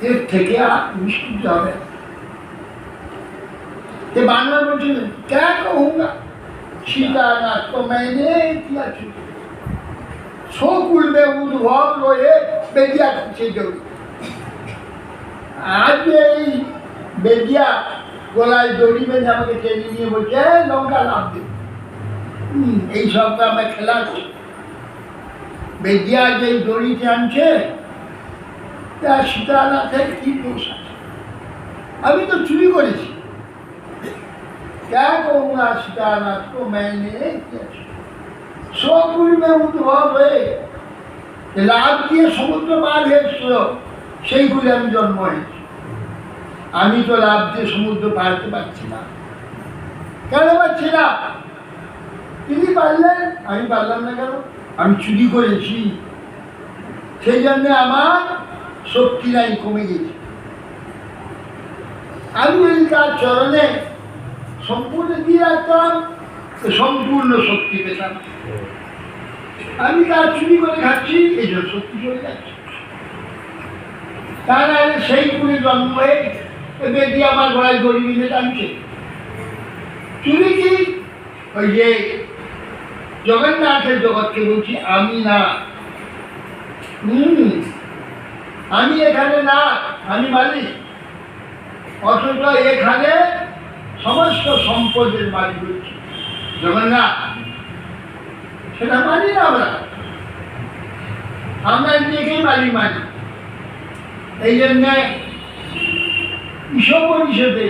এর থেকে আর বিশুদ্ধ হবে না। বাংলা বলছে क्या कहूँगा सीतानाथ को मैंने किया छुट्टी शोकुल में उद्भव लोए बेदिया से जोड़ी आज এই বেদিয়া গলায় দড়ি বেঁধে আমাকে টেনে নিয়ে বলছে লঙ্কা লাভ দে এই সবটা আমরা খেলাচ্ছি। বেদিয়া যে দড়ি টানছে তা সীতানাথের কি দোষ আছে? আমি তো চুরি করেছি। क्या कहूँगा सीतानाथ को मैंने किया शोकुल में उद्भव হয়ে লাভ দিয়ে সমুদ্র পার হয়েছিল সেইগুলি আমি জন্ম হয়েছি। আমি তো লাভ দিয়ে সমুদ্র পারতে পারছি না। কেন পারছি না? তিনি পারলেন, আমি পারলাম না কেন? আমি চুরি করেছি, সেই জন্য আমার শক্তি নাই, কমে গেছে। আমি যদি তার চরণে সম্পূর্ণ দিয়ে রাখতাম সম্পূর্ণ শক্তি পেতাম। আমি তার চুরি করে খাচ্ছি, এই জন্য শক্তি চলে যাচ্ছে। তার আগে সেই পুরে জন্ম হয়ে বেদি আমার গলায় দড়ি বেঁধে টানছে। চুরি কি? ওই যে জগন্নাথের জগৎকে বলছি আমি না, আমি এখানে না, আমি মালিক। অথচ এখানে সমস্ত সম্পদের মালিক হচ্ছে জগন্নাথ। সেটা মানি না আমরা নিজেকেই মালিক মানি। এই জন্য ঈশোপনিষদে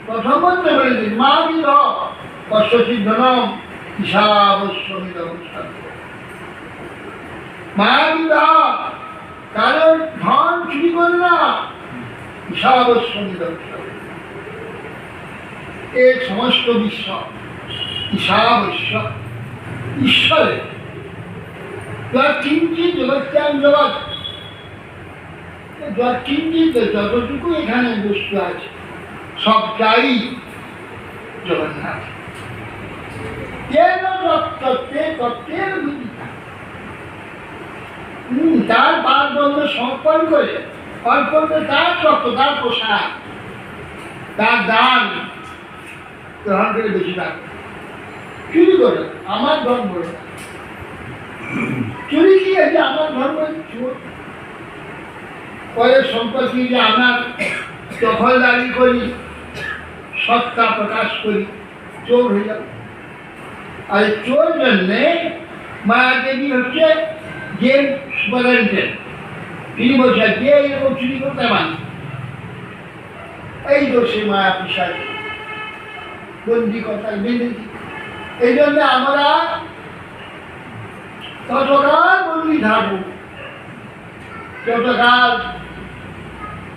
প্রথম মন্ত্রে বলে দিন মা বিধ কষ্টচিত ধনম ঈশাবস্যমিদং শাস্ত্র। মা বিধ কারণ ধন চুরি করে না, ঈশাবস্যমিদং শাস্ত্র। এই সমস্ত বিশ্ব ঈশাবস্য ঈশ্বরে কিঞ্চিত জগৎযাং জগৎ, কিঞ্চিত যতটুকু এখানে বস্তু আছে সবটাই জগন্নাথ। তার পারদণ্ড সমর্পণ করে অর্পণ করে তার তত্ত্ব, তার প্রসাদ, তার দান গ্রহণ করে বেশি থাকবে। চুরি করে আমার ধর্ম, চুরি কি আছে? আমার ধর্ম চোর। পরের সম্পত্তি যে আমার দখলদারি করি, সত্তা প্রকাশ করি, চোর হয়ে যাবে। আর চোর জন্যে মায়াদেবী হচ্ছে যে সুপারেন্টেন্ট, তিনি বলছেন যে এরকম চুরি করতে পারি, এই দোষে মায়া পিসাই বন্দি কথা বেঁধেছি। এই জন্য আমরা ততকাল বন্দি থাকবো ততকাল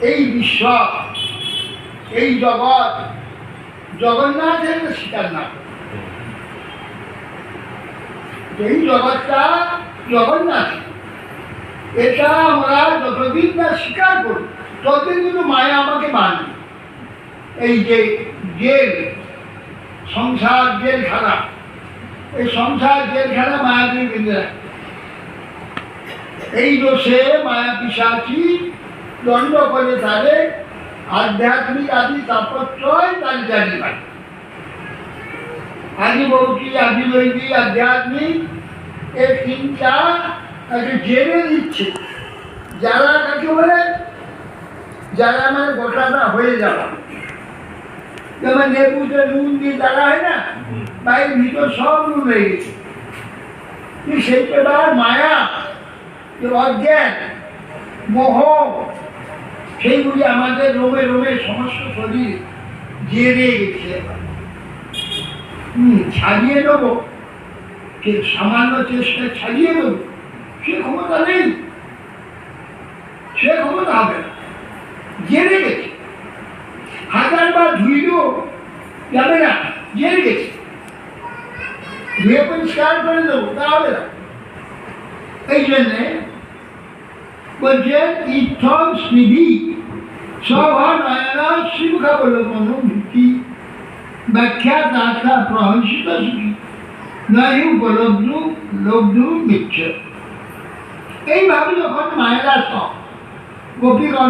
এই বিশ্ব, এই জগৎ জগন্নাথের স্বীকার না করে। এই জগৎটা জগন্নাথ, এটা আমরা যতদিন না স্বীকার করি ততদিন কিন্তু মায়া আমাকে মানবে। এই যে জেল, সংসার জেলখানা, এই সংসার জেলখানা মায়াদেবী বেঁধে রাখে। এই দোষে মায়া পিশাচি দণ্ড করে তাদের আধ্যাত্মিক আদি তাপত্রয় তার জানি পায়। আদি ভৌতিক, আদি দৈবিক, আধ্যাত্মিক এই তিনটা তাকে জেনে দিচ্ছে। যারা কাকে বলে, যারা মানে গোটাটা হয়ে যাওয়া, যেমন লেবুতে নুন দিয়ে দাঁড়া হয় না, বাইর ভিতর সব নুন হয়ে গেছে। সেই প্রকার মায়া, অজ্ঞান, মোহ, সেইগুলি আমাদের রোমে রোমে সমস্ত শরীর জেনে গেছে। ছাড়িয়ে দেবো, সামান্য চেষ্টা ছাড়িয়ে দেবো, সে ক্ষমতা নেই, সে ক্ষমতা হবে না, জেনে গেছে। হাজারবার ধুইলেও যাবে না, জেনে গেছে। ধুয়ে পরিষ্কার করে দেবো, তা হবে না। এই জন্যে বলছেন ইথম স্নিধি স্বভানয়না শিবখাবলম্বন ভীতি ব্যাখ্যা দাতা প্রহংসিত সুখী নয় উপলব্ধ লব্ধ মিথ্য। এইভাবে যখন মায়েরা সব গোপীগণ